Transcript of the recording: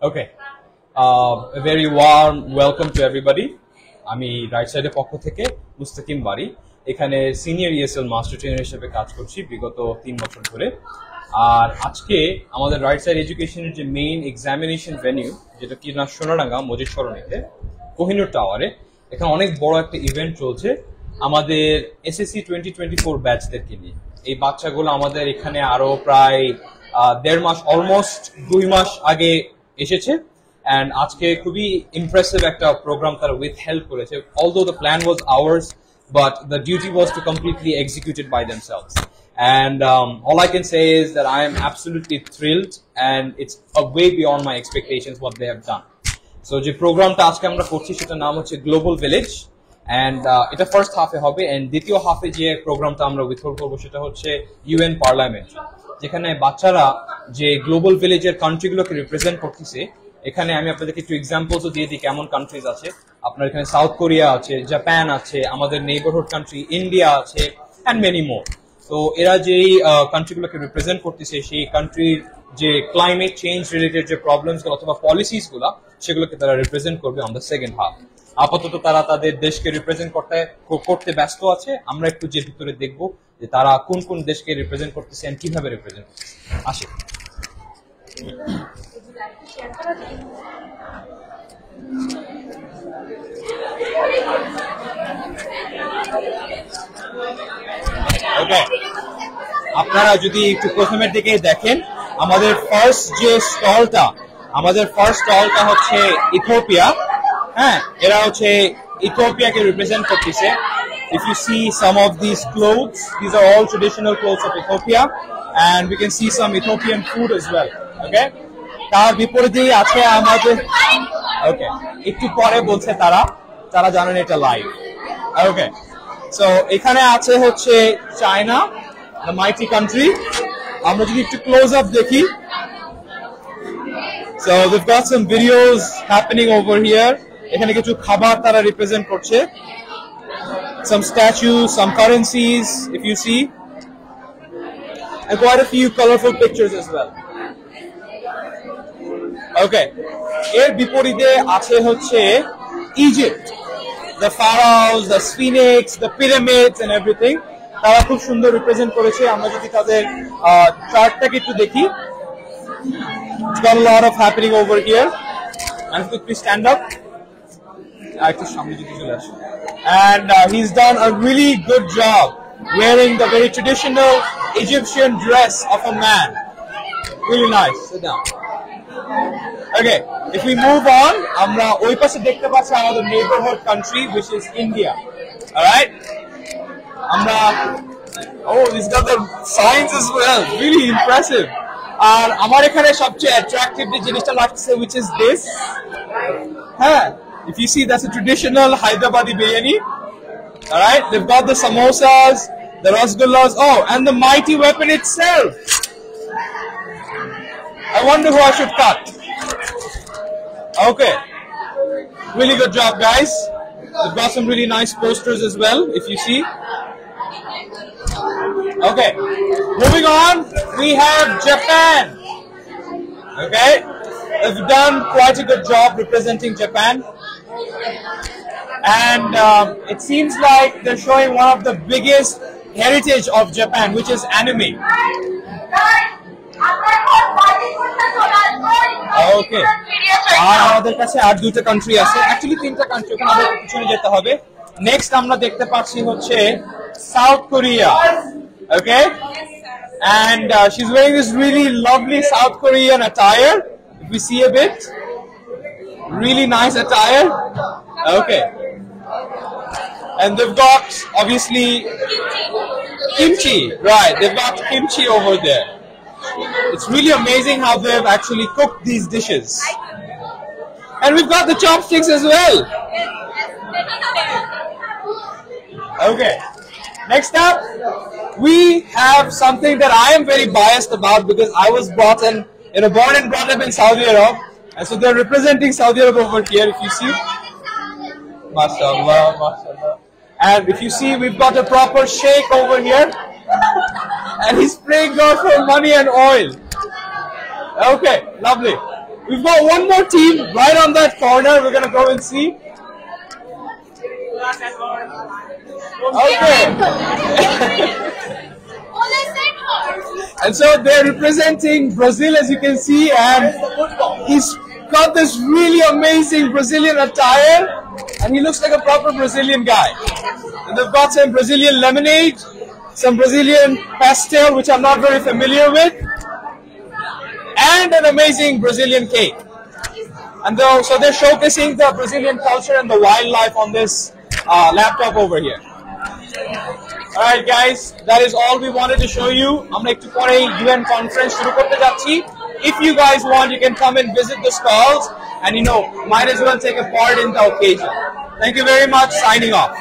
Okay. A very warm welcome to everybody. আমি right সাইডের পক্ষ থেকে মুস্তাকিম বাড়ি এখানে সিনিয়র ইএসএল মাস্টার ট্রেনার হিসেবে কাজ করছি বিগত 3 বছর ধরে। আর আজকে আমাদের রাইট সাইড এডুকেশনের যে মেইন এক্সামিনেশন ভেন্যু, যেটা কি না সোনাডাঙ্গা মজিদ সরণিতে কোহিনুর টাওয়ারে, এখানে অনেক বড় একটা ইভেন্ট চলছে আমাদের এসএসসি 2024 ব্যাচদেরকে নিয়ে। এই বাচ্চাগুলো আমাদের এখানে আরো প্রায় 1.5 মাস, অলমোস্ট 2 মাস আগে এসেছে। And আজকে খুবই ইমপ্রেসিভ একটা প্রোগ্রাম তারা উইথ হেল্প করেছে। Although the plan was ours, but the duty was to completely execute it by themselves. And all I can say is that I am absolutely thrilled, and it's way beyond my expectations what they have done. So যে প্রোগ্রামটা আজকে আমরা করছি সেটার নাম হচ্ছে global village, and এটা first হাফে হবে, and দ্বিতীয় হাফে যে প্রোগ্রামটা আমরা উইথহোল্ড করবো সেটা হচ্ছে ইউএন পার্লামেন্ট, যেখানে বাচ্চারা যে গ্লোবাল ভিলেজের কান্ট্রিগুলোকে রিপ্রেজেন্ট করতেছে। এখানে আমি আপনাদেরকে একটু এক্সাম্পলসও দিয়ে দিই কেমন কান্ট্রিজ আছে। আপনার এখানে সাউথ কোরিয়া আছে, জাপান আছে, আমাদের নেইবারহুড কান্ট্রি ইন্ডিয়া আছে, অ্যান্ড মেনি মোর। তো এরা যেই কান্ট্রিগুলোকে রিপ্রেজেন্ট করতেছে সেই কান্ট্রির যে ক্লাইমেট চেঞ্জ রিলেটেড যে প্রবলেমসগুলো অথবা পলিসিস গুলা সেগুলোকে তারা রিপ্রেজেন্ট করবে অন দ্য সেকেন্ড হাফ। আপাতত তারা তাদের দেশকে রিপ্রেজেন্ট করতে ব্যস্ত আছে। আমরা একটু যে ভিতরে দেখবো যে তারা কোন কোন দেশকে রিপ্রেজেন্ট করতেছে এন্ড কিভাবে রিপ্রেজেন্ট করতেছে। আসে আপনারা যদি একটু প্রথমের দিকে দেখেন, আমাদের ফার্স্ট স্টলটা হচ্ছে ইথিওপিয়া। হ্যাঁ, এরা হচ্ছে ইথিওপিয়াকে রিপ্রেজেন্ট করতেছে। If you see some of these clothes, these are all traditional clothes of Ethiopia, and we can see some Ethiopian food as well. Okay, তার বিপরীতেই আছে আমাদের, ওকে একটু পরে বলছে তারা জানেন এটা লাইভ। ওকে, সো এখানে আছে হচ্ছে চায়না, the mighty country. আমরা যদি একটু ক্লোজ আপ দেখি, so we've got some videos happening over here. এখানে কিছু খাবার তারা রিপ্রেজেন্ট করছে, some statues, some currencies if you see, and quite a few colorful pictures as well. Okay, এর বিপরীতে আছে হচ্ছে Egypt, the pharaohs, the sphinx, the pyramids and everything. তারা খুব সুন্দর রিপ্রেজেন্ট করেছে। আমরা যদি তাদের চার্টটাকে একটু দেখি, it's got a lot of happening over here. And please stand up. একটু সামনে যদি চলে আসে। And he's done a really good job wearing the very traditional Egyptian dress of a man. Really nice. Sit down. Okay, if we move on, আমরা ওই পাশে দেখতে পাচ্ছি আমাদের neighborhood country which is India. All right? আমরা he's got the signs as well. Really impressive. আর আমার এখানে সবচেয়ে attractive যে জিনিসটা লাগছে which is this. হ্যাঁ, if you see, that's a traditional Hyderabadi biryani. All right, they've got the samosas, the rasgullas, and the mighty weapon itself. I wonder who I should cut. Okay, really good job, guys. They've got some really nice posters as well, if you see. Okay, moving on, we have Japan. Okay, they've done quite a good job representing Japan. And it seems like they're showing one of the biggest heritage of Japan, which is anime. Okay. আর আমাদের কাছে আর দুটো country আছে, actually 3টা country, ওখানে আমাদের পিছনে যেতে হবে। নেক্সট আমরা দেখতে পাচ্ছি হচ্ছে south Korea. Okay, and she's wearing this really lovely South Korean attire. If we see a bit, really nice attire. Okay, and they've got obviously kimchi, right? They've got kimchi over there. It's really amazing how they've actually cooked these dishes. And we've got the chopsticks as well. Okay, next up we have something that I am very biased about because I was born and brought up in Saudi Arabia, and so they're representing Saudi Arabia over here. If you see, mashallah, mashallah. And if you see, we've got a proper sheikh over here, and he's praying God for money and oil. Okay, lovely. We've got one more team right on that corner. We're gonna go and see. Okay. And so they're representing Brazil, as you can see, and he's got this really amazing Brazilian attire, and he looks like a proper Brazilian guy. And they've got some Brazilian lemonade, some Brazilian pastel, which I'm not very familiar with, and an amazing Brazilian cake. And so they're showcasing the Brazilian culture and the wildlife on this laptop over here. Alright guys, that is all we wanted to show you. আমরা একটু পরে UN conference শুরু করতে যাচ্ছি. If you guys want, you can come and visit the stalls and might as well take a part in the occasion. Thank you very much. Signing off.